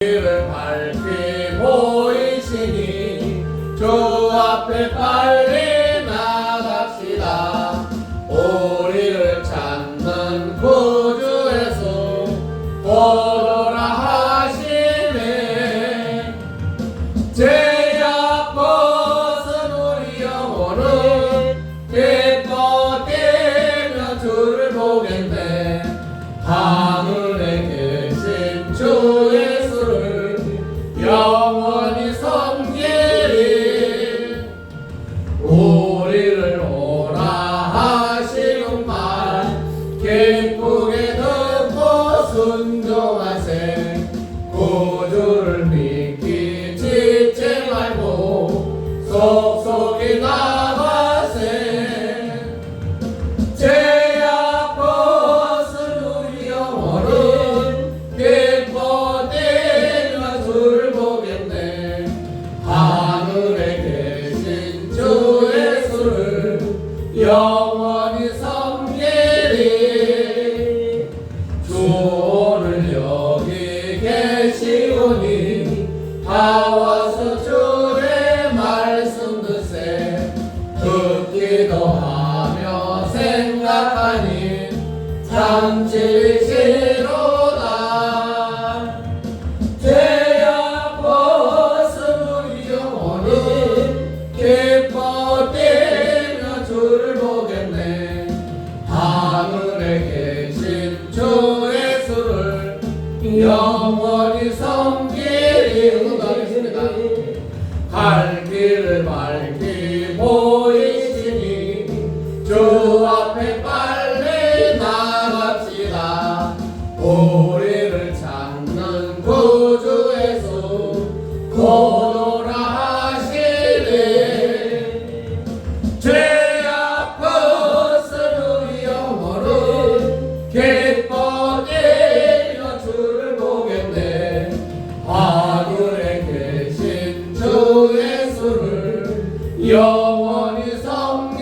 길을 밝히 보이시니 주 앞에 빨리 나갑시다. 우리를 찾는 구주의 손 오노라 하시네. 죄악 벗은 우리 영혼은 기뻐되며 주를 보겠네. 하늘에 계신 주 예수를 영원히 섬기리. 우리를 오라 하시는 말 기쁘게 듣고 순종하세. 구주를 믿기 지체 말고 속속히 나가세. 죄악 벗은 우리 영혼은 기뻐되며 주를 보겠네. 하늘에 계신 주 예수를 영원히 섬기리. 주 오늘 여기 계시오니 다 와서 주의 말씀 듣세. 듣기도 하며 생각하니 참 진실이로다. 죄악 벗은 우리 영혼은 기뻐되며 주를 보겠네. 하늘에 계신 주 예수를 영원히 섬기리. 응답하겠습니다. 갈 길을 밝히 보이시니 주 앞에 빨리 나갑시다. 우리를 찾는 구주의 손 오노라 하시네. 죄악 벗은 우리 영혼은 기뻐되며 주를 보겠네. 하늘에 계신 주 예수를 영원히 섬기리.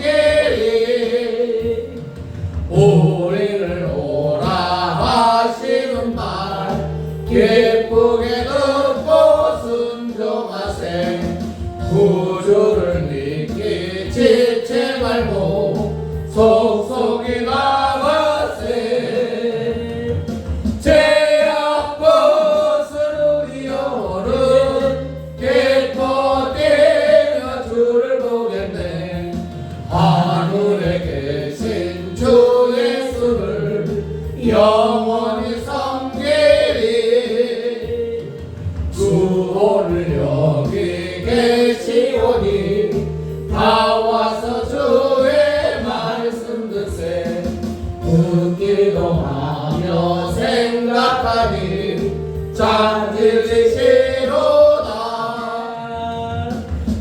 우리를 오라 하시는 말 기쁘게 듣고 순종하세. 구주를 믿기 지체 말고 속속히 나가세. 죄악 벗은 우리 영혼은 기뻐되며 주를 보겠네. 하늘에 계신 주 예수를 영원히 섬기리. 주 오늘 여기 계시오니 다 와서 주의 말씀 듣세. 듣기도 하며 생각하니 참 진실이로다.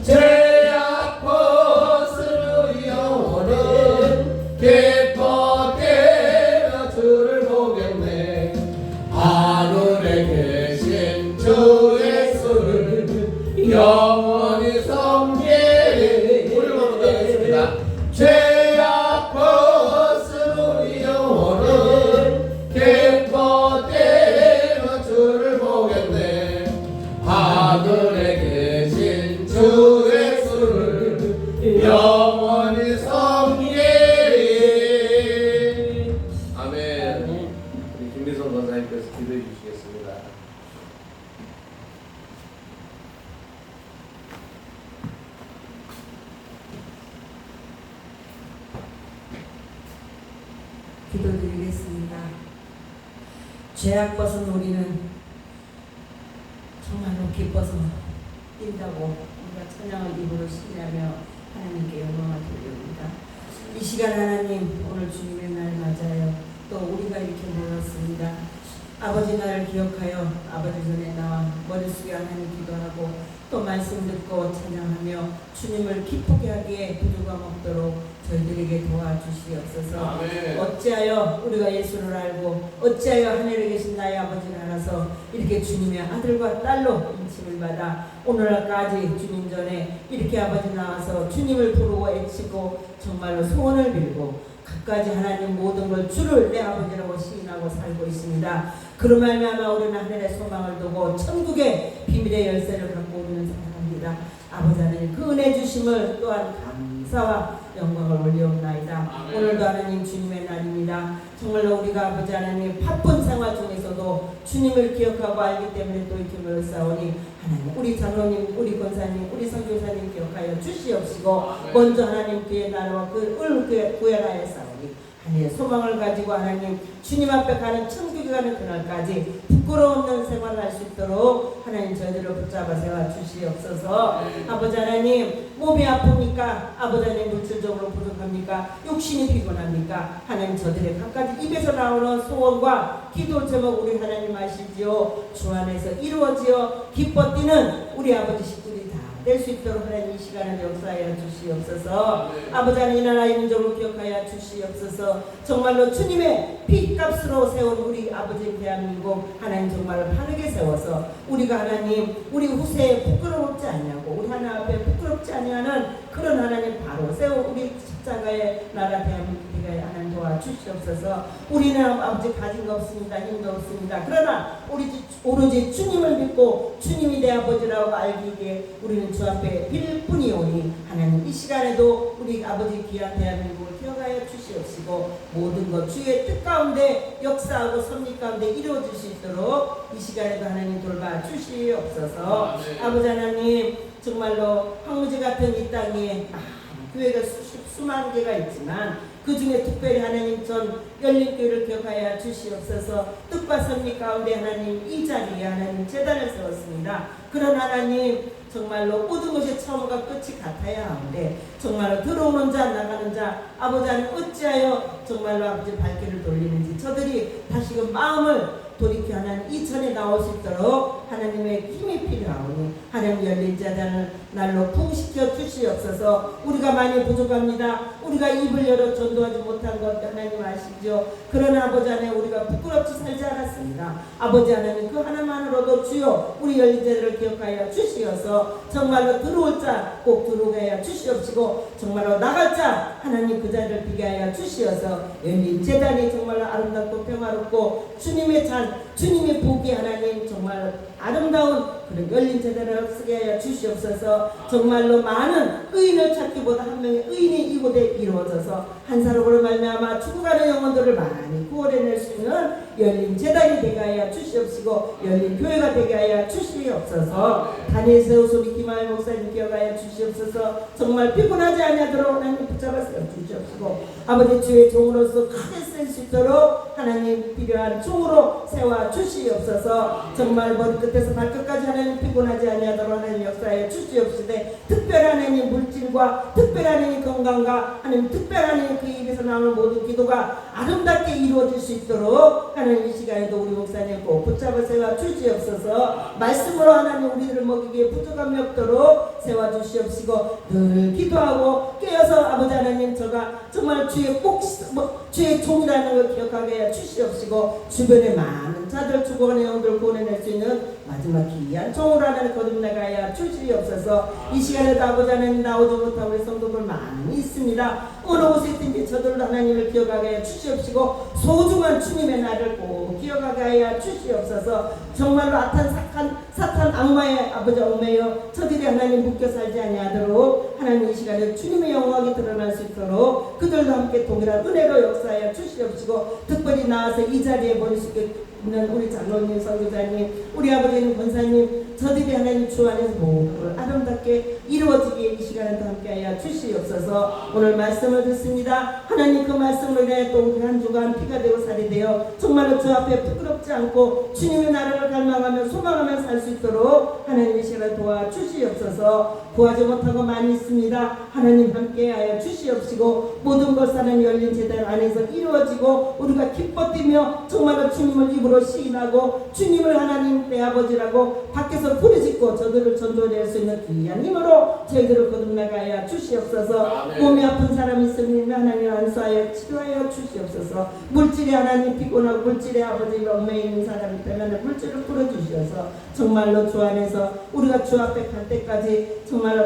죄악 벗은 우리 영혼은 기뻐되며 주를 보겠네. 하늘에 계신 주 예수를 영원히 섬기리. 우리 한번 가겠습니다. 죄악 벗은 우리 영혼은 기뻐되며 주를 보겠네. 하늘에 계신 주 예수를 영원히 섬기리. 아멘. 우리 김미선 권사님께서 기도해 주시겠습니다. 기도드리겠습니다. 죄악 벗은 우리는 정말로 기뻐서 뛴다고 우리가 찬양을 입으로 시리하며 하나님께 영광을 드립니다. 이 시간 하나님, 오늘 주님의 날 맞아요. 또 우리가 이렇게 모였습니다. 아버지 날을 기억하여 아버지 전에 나와 머리 숙여 하나님 기도하고 또 말씀 듣고 찬양하며 주님을 기쁘게 하기에 부족함 없도록 저희들에게 도와주시옵소서. 아멘. 어찌하여 우리가 예수를 알고 어찌하여 하늘에 계신 나의 아버지를 알아서 이렇게 주님의 아들과 딸로 인침을 받아 오늘날까지 주님 전에 이렇게 아버지 나와서 주님을 부르고 애치고 정말로 소원을 빌고 끝까지 하나님 모든 걸 주를 내 아버지라고 시인하고 살고 있습니다. 그로 말미암아 우리는 하늘의 소망을 두고 천국의 비밀의 열쇠를 갖고 있는 사람입니다. 아버지 하나님 그 은혜 주심을 또한 감사와 영광을 올려옵나이다. 오늘도 하나님 주님의 날입니다. 정말로 우리가 아버지 하나님 바쁜 생활 중에서도 주님을 기억하고 알기 때문에 또 이렇게 모였사오니 하나님 우리 장로님, 우리 권사님, 우리 선교사님 기억하여 주시옵시고 먼저 하나님 그의 나라와 그 을 구해라에 싸우니 하나님의 소망을 가지고 하나님 주님 앞에 가는 천국에 가는 그날까지 부끄러움 없는 생활을 할 수 있도록 하나님 저희들을 붙잡아 세워 주시옵소서. 아버지 하나님 몸이 아픕니까? 아버지 하나님 물질적으로 부족합니까? 육신이 피곤합니까? 하나님 저들의 각가지 입에서 나오는 소원과 기도 제목 우리 하나님 아시지요. 주 안에서 이루어지어 기뻐 뛰는 우리 아버지 식구들이 다 될 수 있도록 하나님 이 시간을 역사하여 주시옵소서. 아버지 하나님 이 나라의 민족을 기억하여 주시옵소서. 정말로 주님의 피값으로 세운 우리 아버지 대한민국 하나님 정말 바르게 세워서 우리가 하나님 우리 후세에 부끄럽지 않냐고 우리 하나님 앞에 부끄럽지 아니하는 그런 하나님 바로 세워 우리 십자가의 나라 대한민국에 하나님 도와주시옵소서. 우리는 아버지 가진 거 없습니다. 힘도 없습니다. 그러나 우리 오로지 주님을 믿고 주님이 내 아버지라고 알기에 우리는 주 앞에 빌 뿐이오니 하나님 이 시간에도 우리 아버지 귀한 대한민국을 기억하여 주시옵시고 모든 것 주의 뜻 가운데 역사하고 섭리 가운데 이루어질 수 있도록 이 시간에도 하나님 돌봐 주시옵소서. 아버지 하나님 정말로 황무지 같은 이 땅에 교회가 수만 개가 있지만 그 중에 특별히 하나님 전 열린교회를 기억하여 주시옵소서. 뜻과 섭리 가운데 하나님 이 자리에 하나님 제단을 세웠습니다. 그런 하나님 정말로 모든 것이 처음과 끝이 같아야 하는데 정말로 들어오는 자 나가는 자 아버지 하나님 어찌하여 정말로 아버지 발길을 돌리는지 저들이 다시금 마음을 돌이켜 하나님 이천에 나올 수 있도록 하나님의 힘이 필요하오니 하나님 열린 자단을 날로 부흥시켜 주시옵소서. 우리가 많이 부족합니다. 우리가 입을 열어 전도하지 못한 것 하나님 아시죠. 그러나 아버지 하나님 우리가 부끄럽지 살지 않았습니다. 아버지 하나님 그 하나만으로도 주여 우리 열린 자들을 기억하여 주시어서 정말로 들어올 자 꼭 들어오게 하여 주시옵시고 정말로 나갈 자 하나님 그 자리를 비게 하여 주시어서 열린 재단이 정말로 아름답고 평화롭고 주님의 잔 주님의 복이 하나님 정말 아름다운 그런 열린 재단을 쓰게 하여 주시옵소서. 정말로 많은 의인을 찾기보다 한 명의 의인이 이곳에 이루어져서 한 사람으로 말미암아 죽어가는 영혼들을 많이 구원해낼 수 있는 열린 재단이 되게 하여 주시옵시고 열린 교회가 되게 하여 주시옵소서. 단일 세우소 우리 김하일 목사님 기억하여 주시옵소서. 정말 피곤하지 아니하도록 하나님 붙잡아 세워 주시옵시고 아버지 주의 종으로서 크게 쓸 수 있도록 하나님 필요한 종으로 세워 주시옵소서. 정말 머리끝에서 발끝까지 하나님 피곤하지 아니하도록 하나님 역사에 주시옵시되 특별한 하나님 물질과 특별한 하나님 건강과 하나님 특별한 하나님 그 입에서 나오는 모든 기도가 아름답게 이루어질 수 있도록 하나님 이 시간에도 우리 목사님 꼭 붙잡아 세워 주시옵소서. 말씀으로 하나님 우리를 먹이기에 부족함이 없도록 세워 주시옵시고 늘 기도하고 깨어서 아버지 하나님 저가 정말 주의 주의 종이라는 걸 기억하게 해 주시옵시고 주변에 많은 자들 죽어가는 영혼들 구원해낼 수 있는 마지막 귀한 종으로 하나님 거듭나가야 주시옵소서. 이 시간에도 아버지 하나님 나오지 못한 우리 성도들 많이 있습니다. 어느 곳에 있든지 저들도 하나님을 기억하게 해 주시옵시고 소중한 주님의 날을 꼭 기억하게 하여 주시옵소서. 정말로 사탄 악마의 아버지 얽매여 저들이 하나님 묶여 살지 아니하도록 하나님 이 시간에 주님의 영광이 드러날 수 있도록 그들도 함께 동일한 은혜로 역사하여 주시옵시고 특별히 나와서 이 자리에 모일 수 있는 우리 장로님, 선교사님, 우리 아버지님, 권사님 저들이 하나님 주 안에서 모든 아름답게 이루어지기에 이 시간에도 함께하여 주시옵소서. 오늘 말씀을 듣습니다. 하나님 그 말씀으로 인해 또 우리 한 주간 피가 되고 살이 되어 정말로 주 앞에 부끄럽지 않고 주님의 나라를 갈망하며 소망하며 살 수 있도록 하나님 이 시간에 도와주시옵소서. 구하지 못하고 많이 있습니다. 하나님 함께하여 주시옵시고 모든 것 하나님 열린 제단 안에서 이루어지고 우리가 기뻐 뛰며 정말로 주님을 입으로 시인하고 주님을 하나님 내 아버지라고 밖에서 부르짖고 저들을 전도해낼 수 있는 귀한 힘으로 저희들을 거듭나가야 주시옵소서. 몸이 아픈 사람이 있으면 하나님 안수하여 치료하여 주시옵소서. 물질에 하나님 피곤하고 물질에 아버지 얽매여 있는 사람이 되면 물질을 풀어주시어서 정말로 주 안에서 우리가 주 앞에 갈 때까지 정말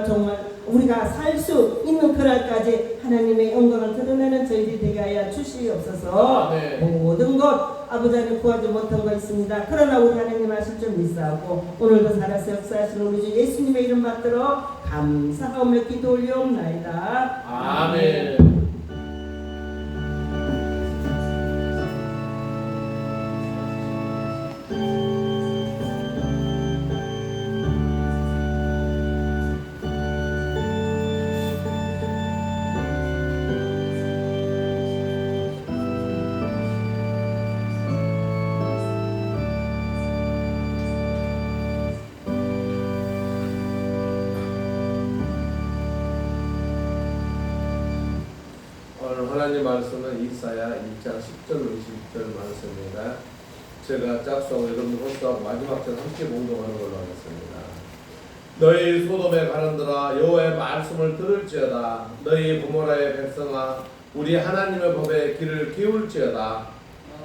우리가 살 수 있는 그날까지 하나님의 영광을 드러내는 저희들이 되게 하여 주시옵소서. 아멘. 모든 것 아버지 하나님 구하지 못한 거 있습니다. 그러나 우리 하나님 하실 줄 믿사하고 오늘도 살아서 역사하시는 우리 주 예수님의 이름 받들어 감사하며 기도 올리옵나이다. 아멘. 오늘 하나님 말씀은 이사야 2장 10절 20절 말씀입니다. 제가 짝수하고 여러분들 호수하고 마지막 절 함께 봉독하는 걸로 하겠습니다. 너희 소돔에 가는들아 여호와의 말씀을 들을지어다. 너희 고모라의 백성아 우리 하나님의 법에 귀를 기울지어다.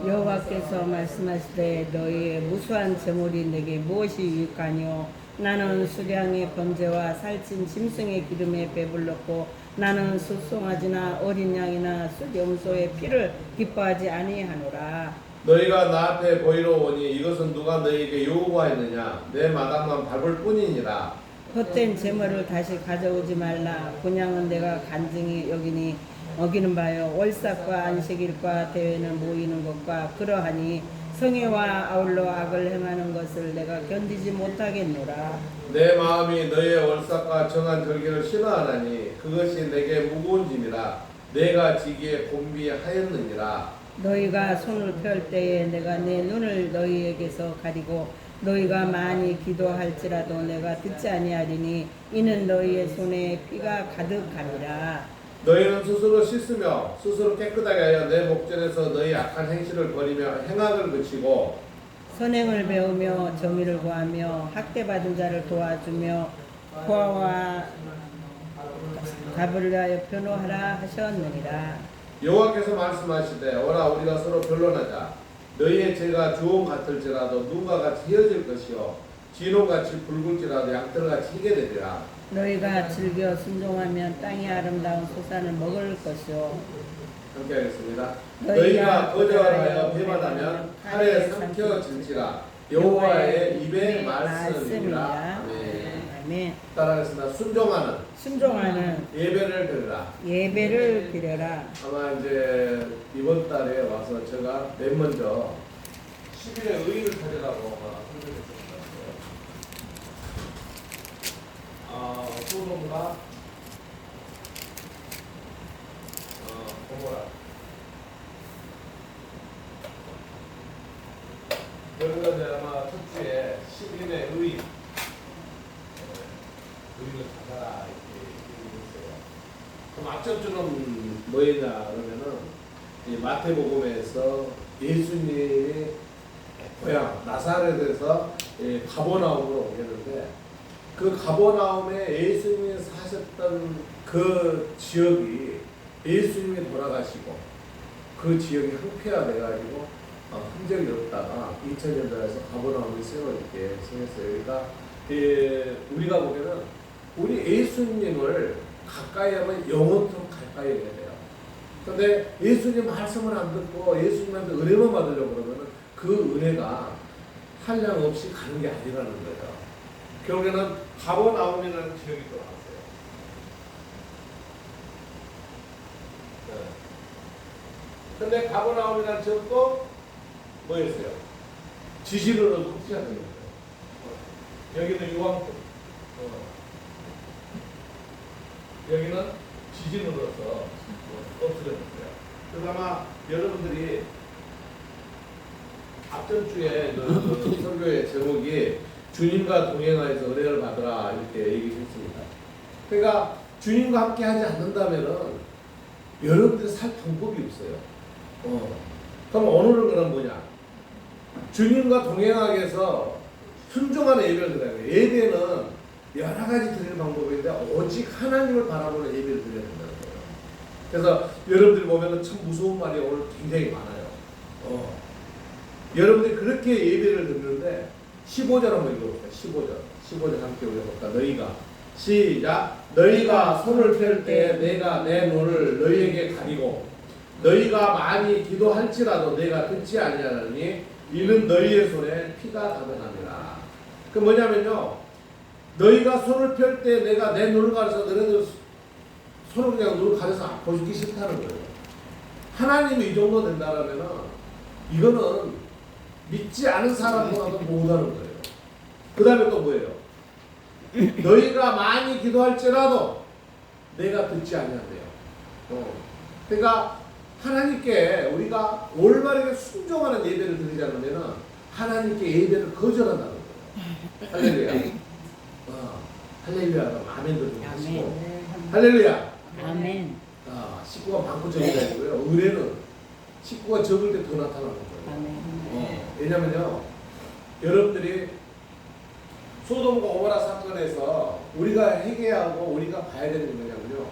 여호와께서 말씀하시되 너희의 무수한 재물이 내게 무엇이 유익하뇨. 나는 수량의 번제와 살찐 짐승의 기름에 배불렀고 나는 숫송아지나 어린 양이나 숫염소의 피를 기뻐하지 아니하노라. 너희가 나한테 보이러 오니 이것은 누가 너희에게 요구하였느냐. 내 마당만 밟을 뿐이니라. 헛된 재물을 다시 가져오지 말라. 분양은 내가 간증히 여기니 어기는 바요. 월삭과 안식일과 대회는 모이는 것과 그러하니 성회와 아울러 악을 행하는 것을 내가 견디지 못하겠노라. 내 마음이 너희의 월삭과 정한 절기를 싫어하나니 그것이 내게 무거운 짐이라. 내가 지기에 곤비하였느니라. 너희가 손을 펼 때에 내가 내 눈을 너희에게서 가리고 너희가 많이 기도할지라도 내가 듣지 아니하리니 이는 너희의 손에 피가 가득함이라. 너희는 스스로 씻으며 스스로 깨끗하게 하여 내 목전에서 너희 악한 행실을 버리며 행악을 그치고 선행을 배우며 정의를 구하며 학대받은 자를 도와주며 고아와 가부를 하여 변호하라 하셨느니라. 여호와께서 말씀하시되 오라 우리가 서로 변론하자. 너희의 죄가 주홍 같을지라도 눈과 같이 헤어질 것이요 진홍같이 붉을지라도 양털같이 희게 되리라. 너희가 즐겨 순종하면 땅의 아름다운 소산을 먹을 것이요 함께 하겠습니다. 너희가 거절하여 배반하면 칼에 삼켜질지라. 여호와의 입의 말씀이라. 아멘. 아멘. 따라하겠습니다. 순종하는 예배를 드리라. 예배를 드려라. 아마 이제 이번 달에 와서 제가 맨 먼저 10일의 의의를 차리라고 설명했었어요. 소돔과 고모라. 그러니까 이제 아마 첫 주에 10일의 의의, 의의를 찾아라 이렇게 얘기했어요. 그럼 앞전 주는 뭐였냐 그러면은 이 마태복음에서 예수님의 고향 나사렛에서 가버나움으로 오겠는데 그 가버나움에 예수님이 사셨던 그 지역이 예수님이 돌아가시고 그 지역이 흑폐화돼가지고 흔적이 없다가 2000년대에서 가버나움이 새로 이렇게 생겼어요. 그러니까 우리가 보면은 우리 예수님을 가까이 하면 영원토록 가까이 해야 돼요. 근데 예수님 말씀을 안 듣고 예수님한테 은혜만 받으려고 그러면은 그 은혜가 한량 없이 가는 게 아니라는 거예요. 결국에는 가버나움이라는 지역이 또 나왔어요. 네. 근데 가버나움이라는 지역도 뭐였어요? 지진으로 흡수가 된 거예요. 여기는 유황불, 여기는 지진으로서 없어졌어요. 그래서 아마 여러분들이 앞전 주에 그 설교의 제목이 주님과 동행하여서 은혜를 받으라 이렇게 얘기했습니다. 그러니까 주님과 함께 하지 않는다면은 여러분들이 살 방법이 없어요. 그럼 오늘은 그럼 뭐냐? 주님과 동행하기 위해서 순종하는 예배를 드려야 돼요. 예배는 여러 가지 드리는 방법인데 오직 하나님을 바라보는 예배를 드려야 된다는 거예요. 그래서 여러분들이 보면은 참 무서운 말이 오늘 굉장히 많아요. 여러분들이 그렇게 예배를 드리는데 15절 한번 읽어볼까요? 15절 함께 읽어볼까? 너희가 시작. 너희가 손을 펼 때 내가 내 눈을 너희에게 가리고 너희가 많이 기도할지라도 내가 듣지 아니하느니 이는 너희의 손에 피가 가득함이라. 그 뭐냐면요, 너희가 손을 펼 때 내가 내 눈을 가려서 너희들 손을 그냥 눈을 가려서 보기 싫다는 거예요. 하나님이 이 정도 된다라면은 이거는 믿지 않은 사람보다도 못하는 거예요. 그 다음에 또 뭐예요? 너희가 많이 기도할지라도 내가 듣지 아니한대요. 그러니까 하나님께 우리가 올바르게 순종하는 예배를 드리지 않으면 하나님께 예배를 거절한다는 거예요. 할렐루야. 할렐루야. 아멘도 좀 하시고. 할렐루야. 아멘. 식구가 많고 적은 게 아니고요. 의뢰는 식구가 적을 때 더 나타나는 거예요. 아멘. 왜냐면요, 여러분들이 소돔과 고모라 사건에서 우리가 회개하고 우리가 봐야 되는 게 뭐냐면요,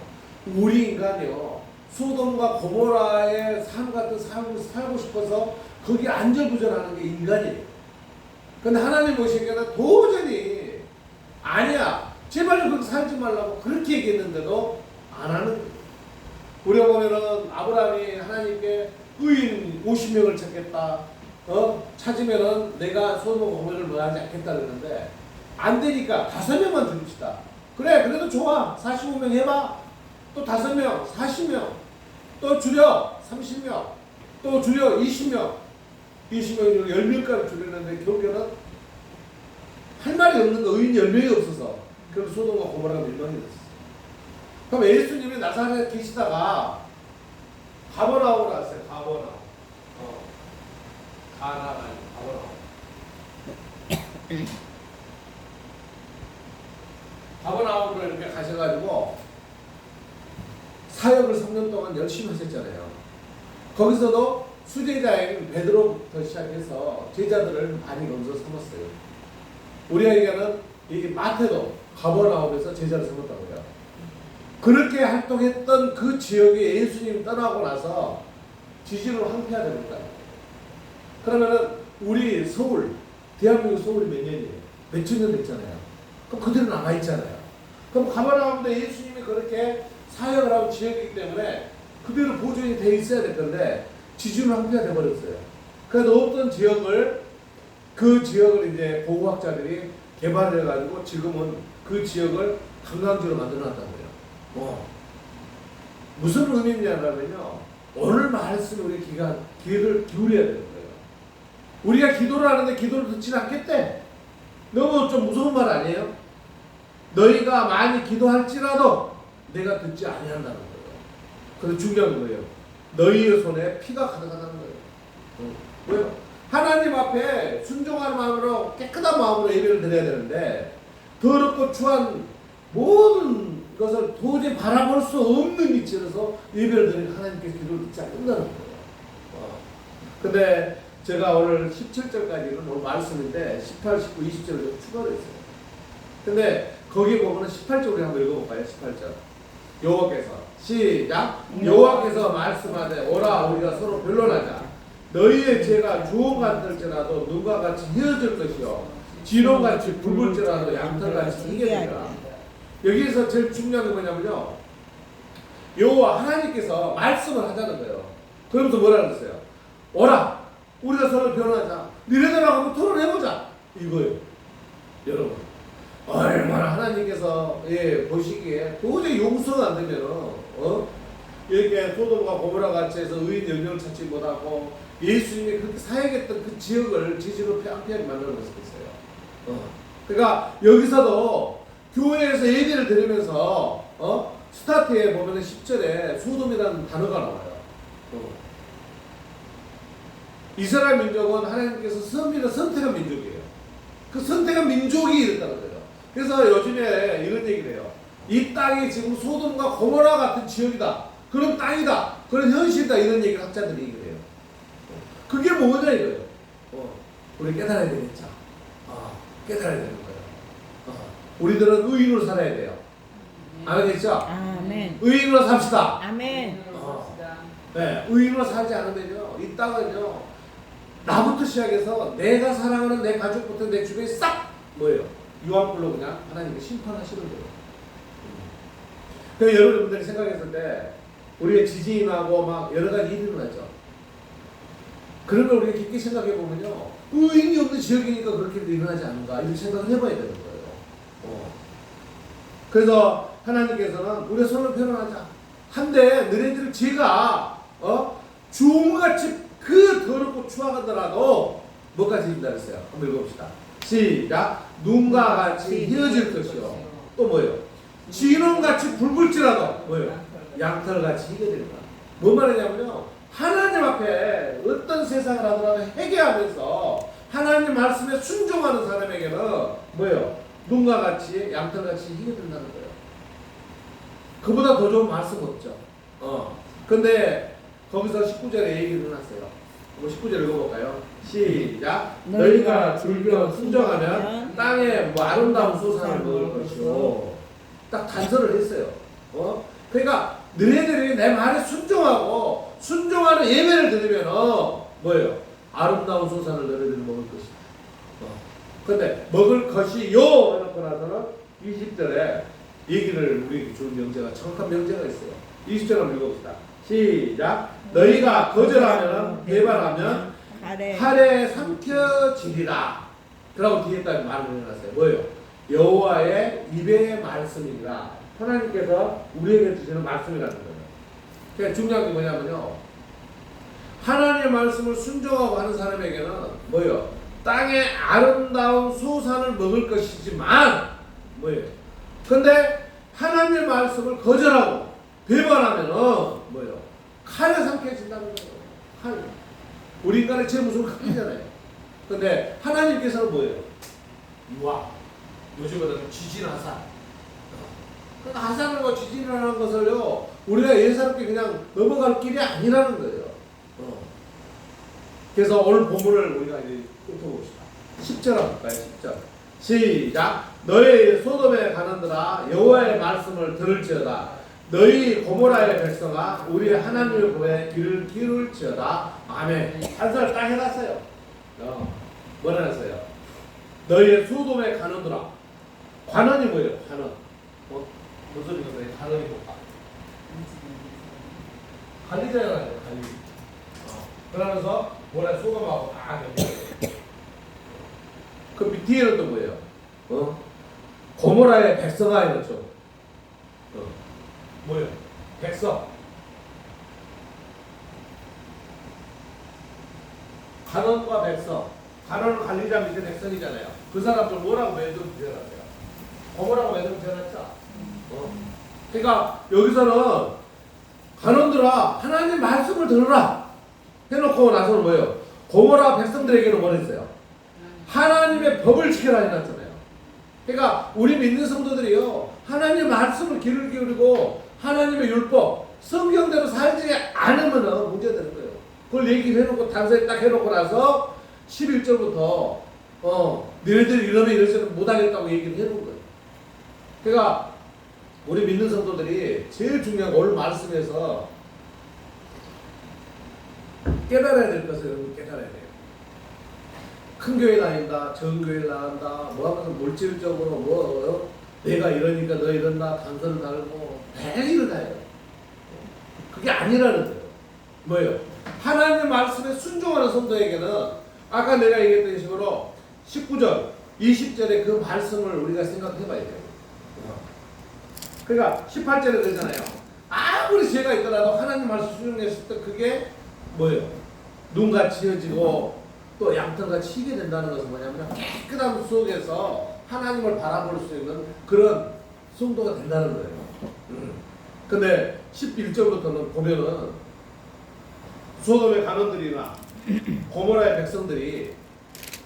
우리 인간이요, 소돔과 고모라의 삶 같은 삶을 살고 싶어서 거기 안절부절하는 게 인간이에요. 근데 하나님 보시기에는 도저히 아니야, 제발 좀 그렇게 살지 말라고 그렇게 얘기했는데도 안 하는 거예요. 우리가 보면은 아브라함이 하나님께 의인 50명을 찾겠다, 찾으면은 내가 소돔과 고모라를 mö하지 않겠다 그랬는데 안 되니까 5명만 죽입시다. 그래, 그래도 좋아. 45명 해봐. 또 5명, 40명, 또 줄여 30명, 또 줄여 20명, 20명이 10명까지 줄였는데 결국에는 할 말이 없는 거, 의인 10명이 없어서 그래서 소돔과 고모라가 멸망이 됐어요. 그럼 예수님이 나사렛에 계시다가 가버나움으로 갔어요. 가버나움. 가나가 아니고 가버나움. 가버나움으로 이렇게 가셔가지고 사역을 3년 동안 열심히 하셨잖아요. 거기서도 수제자인 베드로부터 시작해서 제자들을 많이 먼저 삼았어요. 우리가 얘기하는 이 마태도 가버나움에서 제자를 삼았다고요. 그렇게 활동했던 그 지역에 예수님이 떠나고 나서 지지로 황폐화됩니다. 그러면은 우리 서울, 대한민국 서울이 몇 년이에요? 몇천 년 됐잖아요. 그럼 그대로 남아있잖아요. 그럼 가버나움도 예수님이 그렇게 사역을 하고 지역이기 때문에 그대로 보존이 돼 있어야 될 건데 지주는 황폐가 돼버렸어요. 그래서 없던 지역을, 그 지역을 이제 보호학자들이 개발을 해가지고 지금은 그 지역을 관광지로 만들어놨다고요. 무슨 의미냐면요, 오늘 말씀에 우리 귀를 기울여야 되는 거예요. 우리가 기도를 하는데 기도를 듣지는 않겠대. 너무 좀 무서운 말 아니에요? 너희가 많이 기도할지라도 내가 듣지 아니한다는 거예요. 그래서 중요한 거예요. 너희의 손에 피가 가득하다는 거예요. 왜요? 하나님 앞에 순종하는 마음으로, 깨끗한 마음으로 예배를 드려야 되는데 더럽고 추한 모든 것을 도저히 바라볼 수 없는 위치에서 예배를 드리는 하나님께서 기도를 듣지 않는다는 거예요. 근데 제가 오늘 17절까지는 오늘 말씀인데 18, 19, 20절을 좀 추가로 했어요. 근데 거기 보면은 18절 우리 한번 읽어볼까요? 18절. 여호와께서 시작. 여호와께서 말씀하되 오라 우리가 서로 변론하자. 너희의 죄가 주홍 같을지라도 눈과 같이 헤어질 것이요 진홍같이 붉을지라도 양털같이 희게 되리라. 여기에서 제일 중요한 게 뭐냐면요, 여호와 하나님께서 말씀을 하자는 거예요. 그러면서 뭐라 그랬어요? 오라 우리가 서로 변론하자. 니네들하고 한번 토론해보자 이거예요. 여러분, 얼마나 하나님께서 보시기에 도저히 용서가 안 되면은 이렇게 소돔과 고모라 같이 해서 의인 10명을 찾지 못하고 예수님이 그렇게 사역했던 그 지역을 지지로 폐하게 만드는 것이 있어요. 그러니까 여기서도 교회에서 예배를 드리면서 스타트에 보면 10절에 소돔이라는 단어가 나와요. 이스라엘 민족은 하나님께서 선택한 민족이에요. 그 선택한 민족이 이랬다는 거예요. 그래서 요즘에 이런 얘기를 해요. 이 땅이 지금 소돔과 고모라 같은 지역이다. 그런 땅이다. 그런 현실이다. 이런 얘기를 학자들이 얘기를 해요. 그게 뭐냐 이거예요. 우리 깨달아야 되겠죠. 깨달아야 되는 거예요. 우리들은 의인으로 살아야 돼요. 알겠죠? 아멘. 의인으로 삽시다. 아멘. 네, 의인으로 살지 않으면요, 이 땅은요, 나부터 시작해서 내가 사랑하는 내 가족부터 내 주변에 싹 뭐예요? 유황불로 그냥 하나님이 심판하시는 거예요. 그 여러분들이 생각했을 때 우리의 지진이 나고 막 여러 가지 일이 일어나죠. 그러면 우리가 깊게 생각해 보면요, 의인이 없는 지역이니까 그렇게 일어나지 않는가 이렇게 생각을 해봐야 되는 거예요. 그래서 하나님께서는 우리의 손을 펴놓자. 한데 너희들 죄가 주홍같이 그 더럽고 추하더라도 뭐까지 이룬다 그랬어요? 한번 읽어봅시다. 시작. 눈과 같이 휘어질 것이요. 또 뭐예요? 진홍같이 붉을지라도 뭐예요? 양털같이 희게 된다. 뭔 말이냐면요, 하나님 앞에 어떤 세상을 하더라도 회개하면서 하나님 말씀에 순종하는 사람에게는 뭐예요? 눈과 같이 양털같이 희게 된다는 거예요. 그보다 더 좋은 말씀 없죠. 근데 거기서 19절에 얘기를 해놨어요. 19절 읽어볼까요? 시작. 너희가 불변 순종하면 땅에 뭐 아름다운 소산을 먹을 것이요. 딱 단서를 했어요. 그러니까 너희들이 내 말에 순종하고 순종하는 예배를 드리면 뭐예요? 아름다운 소산을 너희들이 먹을 것이다. 근데 먹을 것이요 해놓고 나서는 20절에 얘기를 우리에게 준 명제가 정확한 명제가 있어요. 20절 한번 읽어봅시다. 시작. 너희가 거절하면 배반하면 칼에 삼켜지리라. 그러고 뒤에까지 말을 해놨어요. 뭐예요? 여호와의 입의 말씀이라. 하나님께서 우리에게 주시는 말씀이라는 거예요. 그러니까 중요한 게 뭐냐면요, 하나님의 말씀을 순종하고 하는 사람에게는 뭐예요? 땅의 아름다운 소산을 먹을 것이지만 뭐예요? 근데 하나님의 말씀을 거절하고 배반하면은 뭐예요? 칼에 삼켜진다는 거예요. 칼. 우리 인간의 제 모습은 칼이잖아요. 근데 하나님께서는 뭐예요? 유화. 요즘에는 지진화산. 그러니까 화산과 지진이라는 것을요, 우리가 예사롭게 그냥 넘어갈 길이 아니라는 거예요. 그래서 오늘 본문을 우리가 이제 훑어봅시다. 10절 한번 볼까요? 10절. 시작. 너희 소돔에 가는들아 여호와의 말씀을 들을지어다. 너희 고모라의 백성아 우리 하나님의 법에 귀를 기울일지어다. 아멘. 한살 딱 해놨어요. 뭐라 했어요? 너희 소돔에 가는들아. 관원이 뭐예요? 관원. 무슨 소리가 관원이 뭘까? 관리자잖아요. 관리. 그러면서 뭐라 소돔하고 다 그 뒤에는 또 뭐예요? 고모라의 백성아 이랬죠. 뭐예요? 백성. 간원과 백성. 간원은 관리자 밑에 백성이잖아요. 그 사람들 뭐라고 매듭 지어놨어요? 고모라고 매듭 지어놨죠. 그러니까 여기서는 간원들아 하나님 말씀을 들으라 해놓고 나서는 뭐예요? 고모라 백성들에게는 뭐 했어요? 하나님의 법을 지켜라 해놨잖아요. 그러니까 우리 믿는 성도들이요, 하나님의 말씀을 귀를 기울이고 하나님의 율법 성경대로 살지 않으면 문제되는 거예요. 그걸 얘기를 해놓고 단서에 딱 해놓고 나서 11절부터 너희들이 이러면 이러지는 못하겠다고 얘기를 해놓은 거예요. 그러니까 우리 믿는 성도들이 제일 중요한 건 오늘 말씀에서 깨달아야 될 것을 깨달아야 돼요. 큰 교회 다닌다, 전 교회 나간다, 뭐 하면서 물질적으로 내가 이러니까 너 이런다, 단서를 달고 매일을 다 해요. 그게 아니라는 거예요. 뭐예요? 하나님의 말씀에 순종하는 성도에게는 아까 내가 얘기했던 식으로 19절, 20절의 그 말씀을 우리가 생각해 봐야 돼요. 그러니까 18절에 그러잖아요. 아무리 죄가 있더라도 하나님 말씀 순종했을 때 그게 뭐예요? 눈같이 휘어지고 또 양털같이 희게 된다는 것은 뭐냐면 깨끗함 속에서 하나님을 바라볼 수 있는 그런 성도가 된다는 거예요. 근데 11절부터는 보면은 소돔의 간원들이나 고모라의 백성들이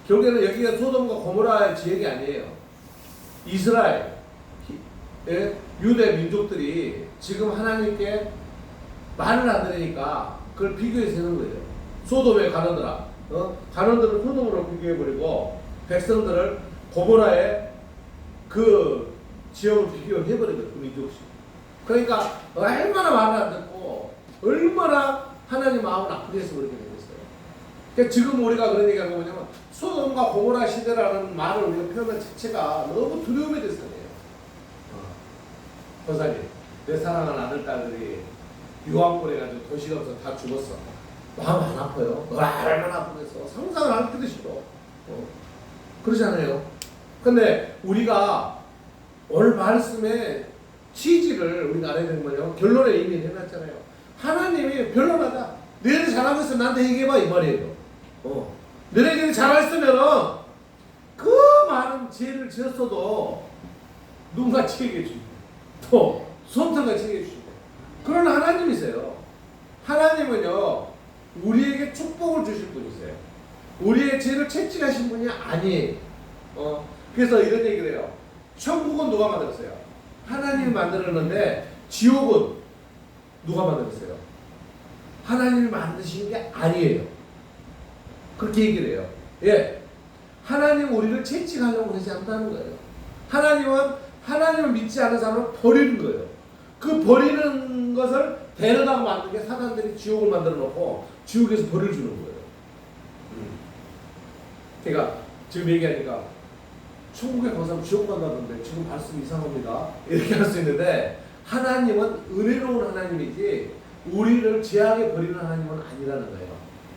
결국에는 여기가 소돔과 고모라의 지역이 아니에요. 이스라엘, 유대 민족들이 지금 하나님께 말을 안 들으니까 그걸 비교해서 하는 거예요. 소돔의 간원들아, 간원들을 소돔으로 비교해버리고 백성들을 고모라의 그 지역을 비교해버리거든요. 그 민족식. 그러니까 얼마나 말을 안 듣고 얼마나 하나님 마음을 아프게 해서 그렇게 되겠어요. 그러니까 지금 우리가 그런 얘기하는 거 뭐냐면 소돔과 고모라 시대라는 말을 우리가 표현한 자체가 너무 두려움이 됐어요. 권사님, 내 사랑하는 아들, 딸들이 유황불해가지고 도시가 없어 다 죽었어. 마음 안 아파요? 얼마나 아프겠어. 상상을 할 때도 싫어. 그러잖아요. 근데 우리가 오늘 말씀의 취지를 우리가 알아야 되는 거예요. 결론에 이미 해놨잖아요. 하나님이 변론하다. 너희들 잘하고 있으면 나한테 얘기해봐 이 말이에요. 너희들이 잘했으면은 그 많은 죄를 지었어도 눈같이 얘기해주고 또 손톱같이 얘기해주시고 그런 하나님이세요. 하나님은요 우리에게 축복을 주실 분이세요. 우리의 죄를 채찍하신 분이 아니에요. 그래서 이런 얘기를 해요. 천국은 누가 만들었어요? 하나님이 만들었는데 지옥은 누가 만들었어요? 하나님이 만드신 게 아니에요. 그렇게 얘기를 해요. 예, 하나님 우리를 채찍하려고 그러지 않다는 거예요. 하나님을 믿지 않는 사람을 버리는 거예요. 그 버리는 것을 데려다가 만든 게 사단들이 지옥을 만들어 놓고 지옥에서 벌을 주는 거예요. 그러니까 지금 얘기하니까 천국에 가서 지옥 간다던데 지금 말씀이 이상합니다. 이렇게 할 수 있는데 하나님은 은혜로운 하나님이지 우리를 죄악에 버리는 하나님은 아니라는 거예요.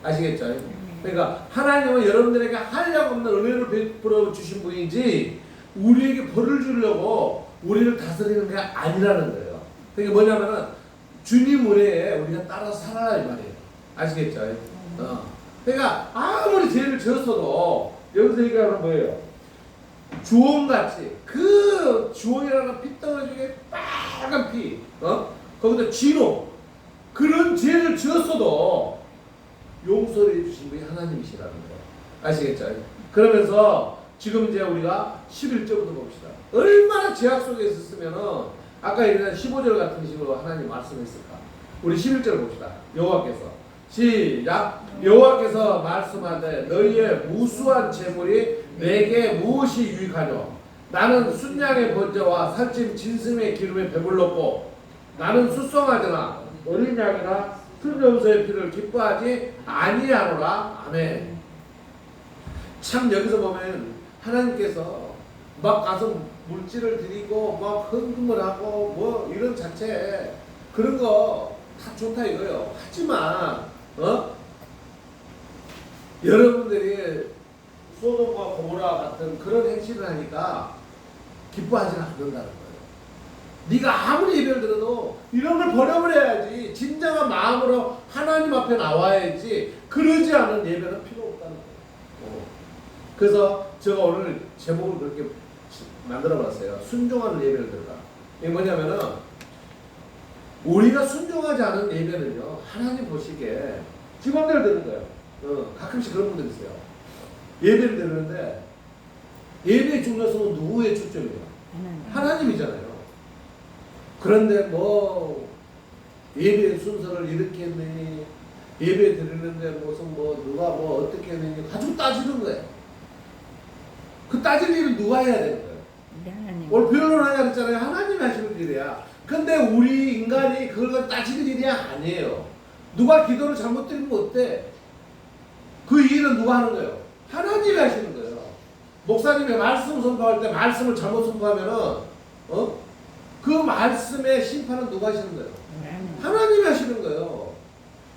아시겠죠? 그러니까 하나님은 여러분들에게 한량 없는 은혜를 베풀어 주신 분이지 우리에게 벌을 주려고 우리를 다스리는 게 아니라는 거예요. 그게 뭐냐면은 주님 은혜에 우리가 따라서 살아라 이 말이에요. 아시겠죠? 그러니까 아무리 죄를 지었어도 여기서 얘기하는 뭐예요? 주홍같이 그 주홍이라는 핏덩어리에 빨간 피, 거기다 진홍 그런 죄를 지었어도 용서를 해주신 분이 하나님이시라는 거예요. 아시겠죠? 그러면서 지금 이제 우리가 11절부터 봅시다. 얼마나 죄악 속에 있었으면은 아까 얘기한 15절 같은 식으로 하나님 말씀했을까? 우리 11절 봅시다. 여호와께서 시작. 여호와께서 말씀하되 너희의 무수한 재물이 내게 무엇이 유익하뇨? 나는 순양의 번제와 살찐 진슴의 기름에 배불렀고 나는 수송하거나 어린 양이나 순염소의 피를 기뻐하지 아니하노라. 아멘. 참 여기서 보면 하나님께서 막 가서 물질을 드리고 막 헌금을 하고 뭐 이런 자체 그런 거 다 좋다 이거예요. 하지만 여러분들이 소돔과 고모라 같은 그런 행실을 하니까 기뻐하지는 않는다는 거예요. 네가 아무리 예배를 들어도 이런 걸 버려버려야지. 진정한 마음으로 하나님 앞에 나와야지. 그러지 않은 예배는 필요 없다는 거예요. 그래서 제가 오늘 제목을 그렇게 만들어봤어요. 순종하는 예배를 드려라. 이게 뭐냐면은 우리가 순종하지 않은 예배는요 하나님 보시기에 직원대로 드는 거예요. 가끔씩 그런 분들 있어요. 예배를 드리는데 예배의 중요성은 누구의 초점이에요? 하나님이잖아요. 그런데 뭐 예배의 순서를 이렇게 했느니 예배 드리는데 무슨 뭐 누가 뭐 어떻게 했느니 가지고 따지는 거예요. 그 따질 일은 누가 해야 되는 거예요? 오늘 변론하냐 그랬잖아요. 하나님이 하시는 일이야. 근데 우리 인간이 그걸 따지는 일이 아니에요. 누가 기도를 잘못 드리면 어때? 그 일은 누가 하는 거예요? 하나님이 하시는 거예요. 목사님의 말씀 선포할 때 말씀을 잘못 선포하면은 그 말씀의 심판은 누가 하시는 거예요? 하나님이 하시는 거예요.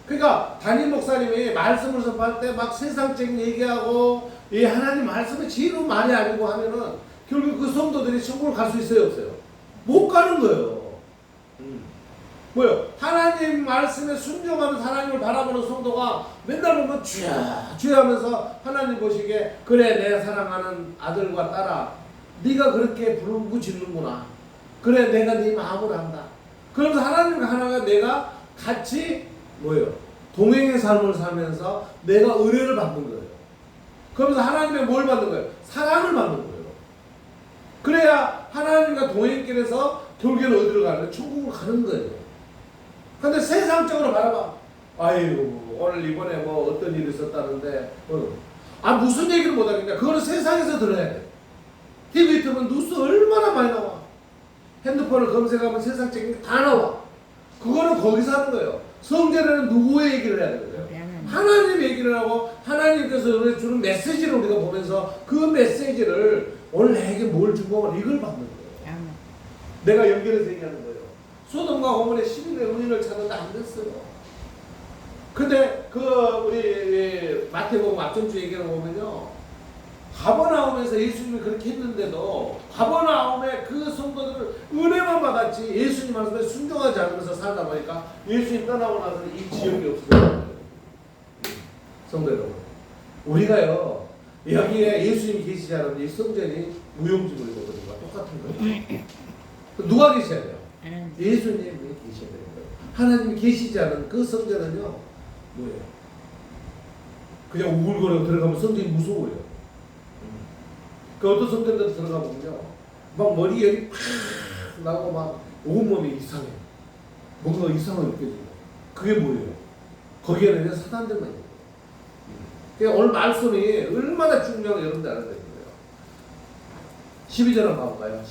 그러니까 담임 목사님이 말씀을 선포할 때 막 세상적인 얘기하고 이 하나님 말씀을 제일 많이 알고 하면은 결국 그 성도들이 천국을 갈 수 있어요, 없어요? 못 가는 거예요. 뭐요? 하나님 말씀에 순종하는 하나님을 바라보는 성도가 맨날 보면 주야 주야 하면서 하나님 보시기에 그래 내 사랑하는 아들과 딸아 네가 그렇게 부르짖는구나. 그래 내가 네 마음을 안다. 그러면서 하나님과 하나가 내가 같이 뭐예요? 동행의 삶을 살면서 내가 은혜를 받는 거예요. 그러면서 하나님의 뭘 받는 거예요? 사랑을 받는 거예요. 그래야 하나님과 동행길에서 결국에는 어디로 가는? 천국을 가는 거예요. 근데 세상적으로 바라봐. 아이고 오늘 이번에 뭐 어떤 일이 있었다는데 무슨 얘기를 못하겠냐. 그거는 세상에서 들어야 돼. TV 틀면 뉴스 얼마나 많이 나와. 핸드폰을 검색하면 세상적인 게 다 나와. 그거는 거기서 하는 거예요. 성전에는 누구의 얘기를 해야 되는 거예요? 하나님 얘기를 하고 하나님께서 주는 메시지를 우리가 보면서 그 메시지를 오늘 내게 뭘 준 거 이걸 받는 거예요. 내가 연결해서 얘기하는 거예요. 소돔과 고모의 11의 의인을 찾는데 안 됐어요. 근데 우리 마태복음 앞전주 얘기를 보면요, 가버나움에서 예수님이 그렇게 했는데도 가버나움에 그 성도들은 은혜만 받았지 예수님 말씀에 순종하지 않으면서 살다 보니까 예수님 떠나고 나서 이 지역이 없어졌어요. 성도 여러분, 우리가요 여기에 예수님이 계시지 않으면 이 성전이 무용지물이 되거든요. 똑같은 거예요. 누가 계셔야 돼요? 예수님이 계셔야 되는 거예요. 하나님이 계시지 않은 그 성전은요 뭐예요? 그냥 우글거리고 들어가면 성전이 무서워요. 그 어떤 성전들 들어가보면요 막 머리 열이 팍 나고 막 온몸이 이상해. 뭔가 이상하게 느껴지고. 그게 뭐예요? 거기에는 그냥 사단들만 있는 거예요. 그러니까 오늘 말씀이 얼마나 중요한 여러분들 알아야 되는 거예요. 12절을 봐볼까요?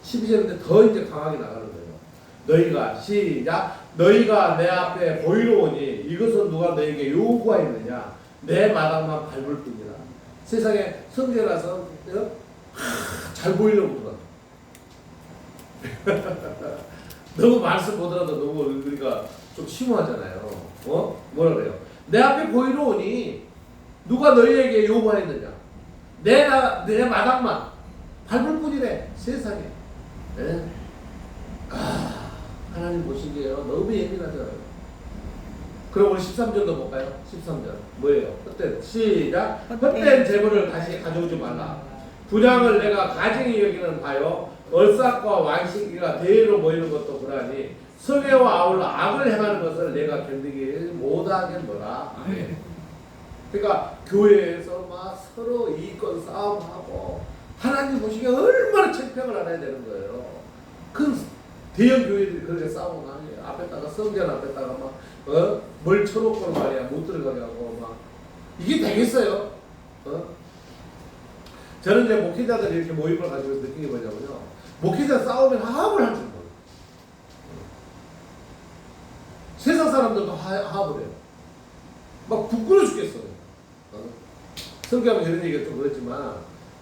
12절인데 더 이제 강하게 나가는 거예요. 너희가 시작. 너희가 내 앞에 보이러 오니 이것은 누가 너희에게 요구하였느냐? 내 마당만 밟을 뿐이라. 세상에 성전이라서 잘 보이려고 그러나 너무 말씀 보더라도 너무 우리가 좀 심오하잖아요. 뭐라 그래요? 내 앞에 보이러 오니 누가 너희에게 요구하였느냐? 내 마당만 밟을 뿐이래. 세상에. 네? 하나님 보시기에요 너무 예민하잖아요. 그럼 우리 13절도 볼까요? 13절 뭐예요? 헛된 시작. 헛된 재물을 다시 가져오지 말라. 분양을 내가 가증히 여기는 바요 얼싹과 완식이가 대회로 모이는 것도 그러하니 성애와 아울러 악을 행하는 것을 내가 견디기 못하겠노라. 그러니까 교회에서 막 서로 이권 싸움하고 하나님 보시기에 얼마나 창피함을 알아야 되는 거예요. 큰 대형 교회들이 그렇게 싸우고 나니 앞에다가 성전 앞에다가 막 뭘 쳐놓고 말이야 못 들어가게 하고 막 이게 되겠어요? 저는 이제 목회자들이 이렇게 모임을 가지고 느낀 게 뭐냐면요, 목회자 싸우면 화합을 할 줄 몰라요. 세상 사람들도 화합을 해요. 막 부끄러워 죽겠어요. 설교하면 이런 얘기가 좀 그렇지만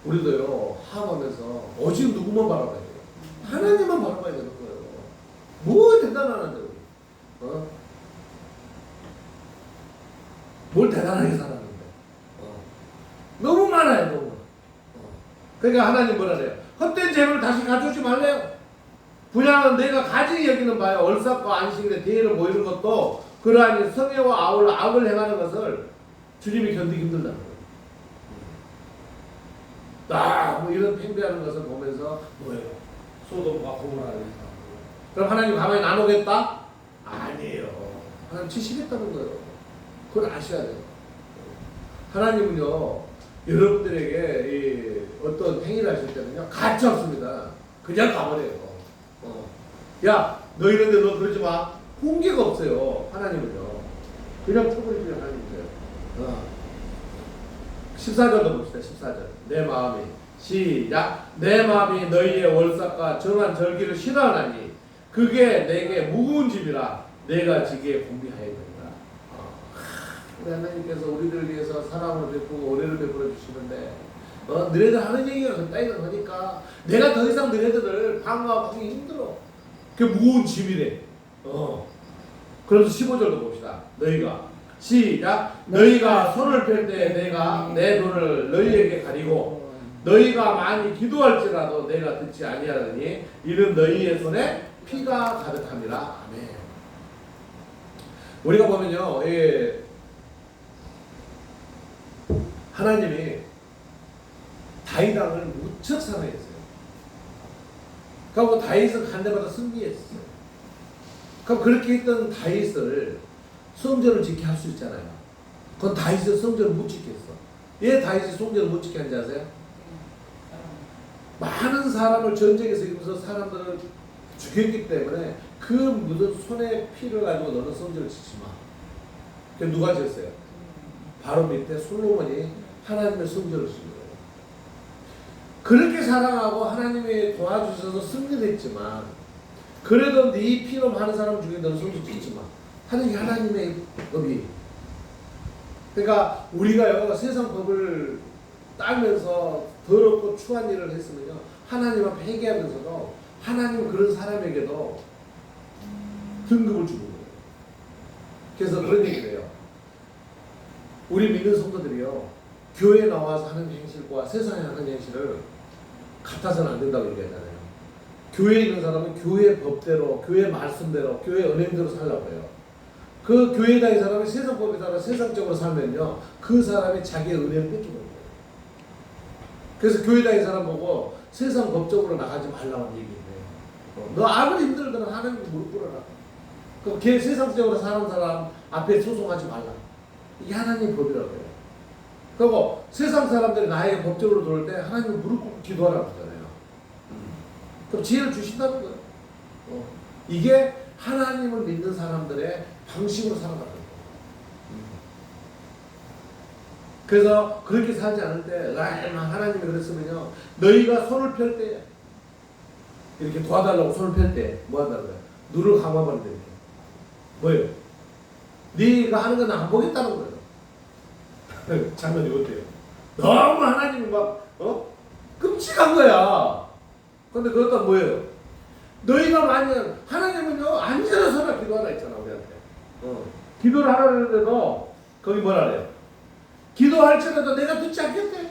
우리도요 화합하면서 오직 누구만 바라봐야 돼요? 하나님만 바라봐야 되는 거예요. 뭐 대단하는데 우리 뭘 대단하게 살았는데 너무 많아요. 너무. 그러니까 하나님 뭐라 그래요? 헛된 재물을 다시 가져오지 말래요. 분양은 내가 가증히 여기는 바요 얼싹과 안식일에 대회를 모이는 것도 그러하니 성애와 아울러 악을 행하는 것을 주님이 견디기 힘들다는 거예요. 뭐 이런 팽배하는 것을 보면서 뭐예요? 소돔과 고모라를 그럼 하나님 가만히 놔놓겠다? 아니에요. 하나님 치시겠다는 거예요. 그걸 아셔야 돼요. 하나님은요 여러분들에게 이 어떤 행위를 하실 때는요 가치 없습니다. 그냥 가버려요. 야 너 이런데 너 그러지 마. 훈계가 없어요. 하나님은요 그냥 쳐버리시는 하나님이세요. 14절도 봅시다. 14절 내 마음이 시작. 내 마음이 너희의 월삭과 정한 절기를 싫어하나니 그게 내게 무거운 짐이라 내가 지기에 공비하였느니라. 우리 하나님께서 우리들을 위해서 사랑을 베푸고 은혜를 베풀어 주시는데 너희들 하는 얘기가 그따위가 하니까 내가 더 이상 너희들을 방어하기 힘들어. 그게 무거운 짐이래. 그래서 15절도 봅시다. 너희가 시작. 너희가 손을 펼 때 내가 내 눈을 너희에게 가리고 너희가 많이 기도할지라도 내가 듣지 아니하느니 이는 너희의 손에 피가 가득함이라. 아멘. 우리가 보면요 하나님이 다윗 왕을 무척 사랑했어요. 그리고 다윗은 간 데마다 승리했어요. 그럼 그렇게 했던 다윗을 성전을 지키게 할 수 있잖아요. 그건 다윗은 성전을 못 지켰어. 왜 다윗이 성전을 못 지게 한지 아세요? 많은 사람을 전쟁에서 이기면서 사람들을 죽였기 때문에 그 묻은 손에 피를 가지고 너는 성전을 짓지 마. 그 누가 지었어요? 바로 밑에 솔로몬이 하나님의 성전을 지은 거예요. 그렇게 사랑하고 하나님이 도와주셔서 승리를 했지만 그래도 네 피로 많은 사람 중에 너는 성전 짓지 마 하는 게 하나님의 법이. 그러니까 우리가요 세상 법을 따면서 더럽고 추한 일을 했으면요 하나님 앞에 회개하면서도 하나님 그런 사람에게도 등급을 주는 거예요. 그래서 그런 얘기를 해요. 우리 믿는 성도들이요, 교회에 나와서 하는 행실과 세상에 하는 행실을 같아서는 안 된다고 얘기하잖아요. 교회에 있는 사람은 교회 법대로, 교회 말씀대로, 교회 은행대로 살라고 해요. 그 교회에 다니는 사람이 세상 법에 따라 세상적으로 살면요, 그 사람이 자기의 은혜를 뺏기는 거예요. 그래서 교회 다니는 사람 보고 세상 법적으로 나가지 말라고 얘기해요. 너 아무리 힘들거나 하나님께 무릎 꿇어라. 그럼 걔 세상적으로 사는 사람 앞에 소송하지 말라. 이게 하나님의 법이라고 해요. 그리고 세상 사람들이 나에게 법적으로 들어올 때 하나님을 무릎 꿇고 기도하라고 하잖아요. 그럼 지혜를 주신다는 거예요. 이게 하나님을 믿는 사람들의 방식으로 살아가는 거예요. 그래서 그렇게 살지 않을 때 하나님이 그랬으면요, 너희가 손을 펼 때 이렇게 도와달라고 손을 펼 때 뭐 한다는 거예요? 눈을 감아버린다. 뭐예요? 네가 하는 건 안 보겠다는 거예요. 장면이 어때요? 너무 하나님이 막 끔찍한 거야. 근데 그것도 뭐예요? 너희가 만약 하나님은요, 앉아서나 기도하라 했잖아 우리한테. 기도를 하라 그러는데도 거기 뭐라 그래요? 기도할지라도 내가 듣지 않겠대.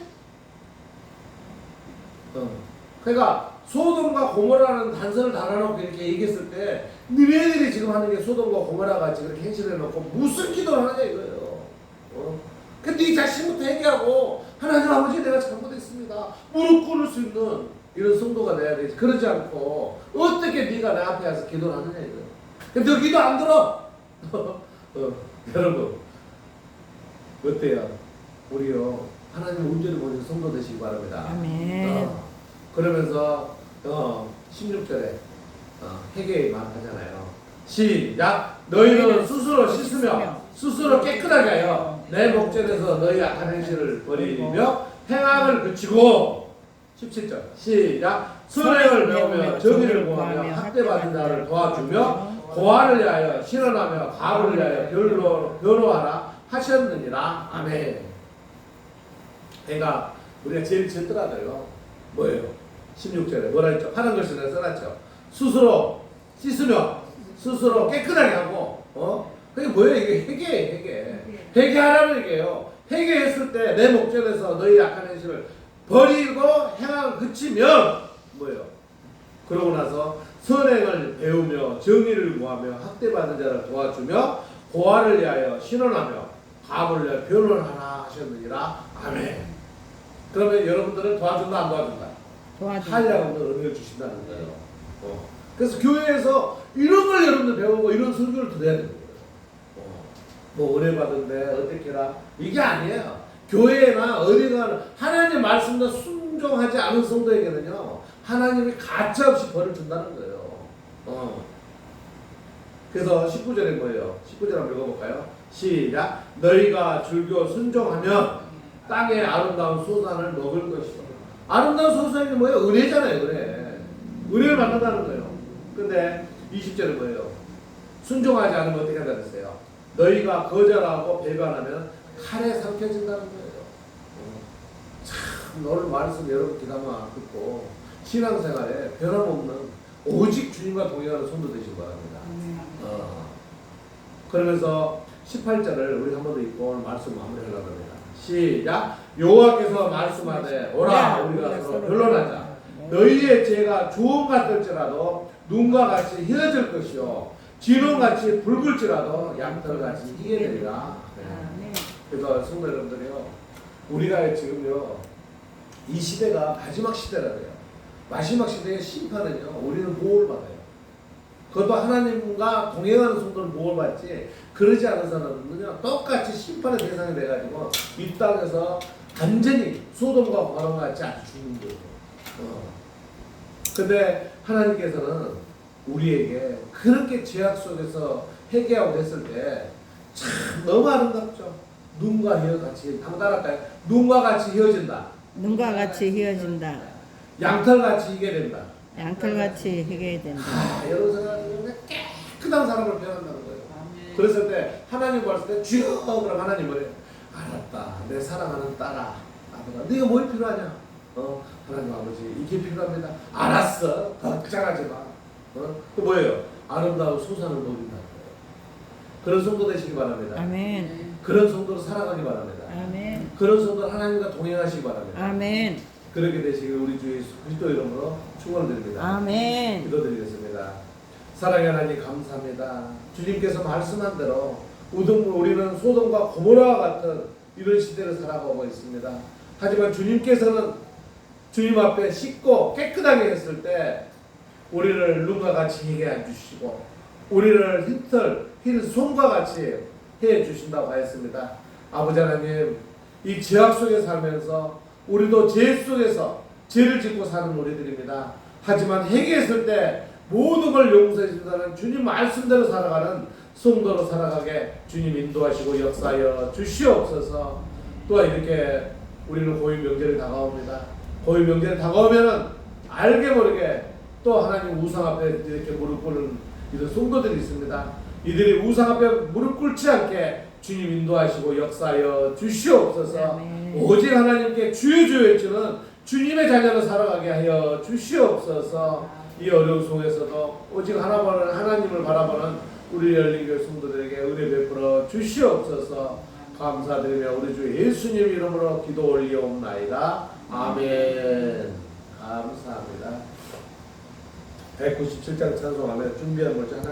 그러니까 소돔과 고모라는 단서를 달아놓고 이렇게 얘기했을 때 너희들이 지금 하는 게 소돔과 고모라 같이 그렇게 행실을 해놓고 무슨 기도를 하냐 이거예요. 근데 네 자신부터 얘기하고 하나님 아버지 내가 잘못했습니다. 무릎 꿇을 수 있는 이런 성도가 돼야 되지. 그러지 않고 어떻게 네가 내 앞에 와서 기도를 하느냐 이거예요. 근데 너 기도 안 들어. 여러분 어때요? 우리요 하나님 온전히 보는 성도 되시기 바랍니다. 아멘. 그러면서 16절에 회개의 말 하잖아요. 시작. 너희는 스스로 씻으며 스스로 깨끗하게 하여 내 목전에서 너희 악한 행실을 버리며 행악을 그치고 17절 시작. 선행을 배우며 정의를 구하며 학대받은 자를 도와주며 고아를 위하여 신원하며 가부를 위하여 변호하라 하셨느니라. 아멘. 그러니까 우리가 제일 졌더라고요. 뭐예요? 16절에 뭐라 했죠? 파란 글씨 내가 써놨죠. 스스로 씻으며 스스로 깨끗하게 하고 그게 뭐예요? 이게 회개하라는 얘기예요. 회개했을 때 내 목전에서 너희 악한 행실을 버리고 행악을 그치면 뭐예요? 그러고 나서 선행을 배우며 정의를 구하며 학대받은 자를 도와주며 고아를 위하여 신원하며 가부를 위하여 변호하라 하셨느니라. 아멘. 그러면 여러분들은 도와준다 안 도와준다? 하려고 은혜를 주신다는 거예요. 그래서 교회에서 이런 걸 여러분들 배우고 이런 설교를 들어야 되는 거예요. 뭐 은혜 받은데 어떻게 해라 이게 아니에요. 교회나 어디가 하나님의 말씀도 순종하지 않은 성도에게는요 하나님이 가차없이 벌을 준다는 거예요. 그래서 19절에 뭐예요? 19절 한번 읽어볼까요? 시작. 너희가 줄교 순종하면 땅의 아름다운 소산을 먹을 것이다. 아름다운 소산이 뭐예요? 은혜잖아요. 은혜를 받는다는 거예요. 근데 20절은 뭐예요? 순종하지 않으면 어떻게 한다 그랬어요? 너희가 거절하고 배반하면 칼에 삼켜진다는 거예요. 참 오늘 말씀 여러분 귀담아 듣고 신앙생활에 변함없는 오직 주님과 동행하는 손도 되시기 바랍니다. 그러면서 18절을 우리 한 번 더 읽고 오늘 말씀 마무리하려고 합니다. 시작. 여호와께서 말씀하되 오라 우리가 서로 변론하자. 너희의 죄가 주홍 같을지라도 눈과 같이 희어질 것이요 진홍같이 붉을지라도 양털같이 희게 되리라. 그래서 성도 여러분들이요, 우리가 지금요 이 시대가 마지막 시대라고요. 마지막 시대의 심판은요 우리는 보호를 받아요. 그것도 하나님과 동행하는 성도는 보호를 받지, 그러지 않은 사람은요 똑같이 심판의 대상이 돼가지고 이 땅에서 완전히 소돔과 고모라 같이 아주 죽는 거예요. 근데 하나님께서는 우리에게 그렇게 죄악 속에서 회개하고 했을 때 참 너무 아름답죠. 눈과 혀 같이 한번 따라할까요? 눈과 같이 휘어진다. 눈과 같이 휘어진다. 양털같이 희게 된다. 양털같이 희게 된다. 여러분 생각하면 깨끗한 사람을 변한다는 거예요. 그랬을 때 하나님 봤을 때 주여 그럼 하나님 뭐래요? 알았다. 내 사랑하는 딸아. 아들아, 네가 뭘 필요하냐? 하나님 아버지 이게 필요합니다. 알았어. 걱정하지 마. 그 뭐예요? 아름다운 소산을 누린다. 그런 성도 되시기 바랍니다. 아멘. 그런 성도로 살아가기 바랍니다. 아멘. 그런 성도 하나님과 동행하시기 바랍니다. 아멘. 그렇게 되시길 우리 주 예수 그리스도 이름으로 축원드립니다. 아멘. 기도드리겠습니다. 사랑의 하나님 감사합니다. 주님께서 말씀한 대로 우리는 소돔과 고모라와 같은 이런 시대를 살아가고 있습니다. 하지만 주님께서는 주님 앞에 씻고 깨끗하게 했을 때 우리를 눈과 같이 희게 해주시고 우리를 흰 손과 같이 해 주신다고 하였습니다. 아버지 하나님, 이 죄악 속에 살면서 우리도 죄 속에서 죄를 짓고 사는 우리들입니다. 하지만 회개했을 때 모든 걸 용서해 주신다는 주님 말씀대로 살아가는 성도로 살아가게 주님 인도하시고 역사하여 주시옵소서. 또한 이렇게 우리는 고유 명절이 다가옵니다. 고유 명절이 다가오면은 알게 모르게 또 하나님 우상 앞에 이렇게 무릎 꿇는 이런 성도들이 있습니다. 이들이 우상 앞에 무릎 꿇지 않게 주님 인도하시고 역사하여 주시옵소서. 아멘. 오직 하나님께 주여 외치는 주님의 자녀로 살아가게 하여 주시옵소서. 이 어려운 속에서도 오직 하나님을 바라보는 우리 열린교회 성도들에게 은혜 베풀어 주시옵소서. 감사드리며 우리 주 예수님 이름으로 기도 올리옵나이다. 아멘. 감사합니다. 197장 찬송하며 준비한 것이 하나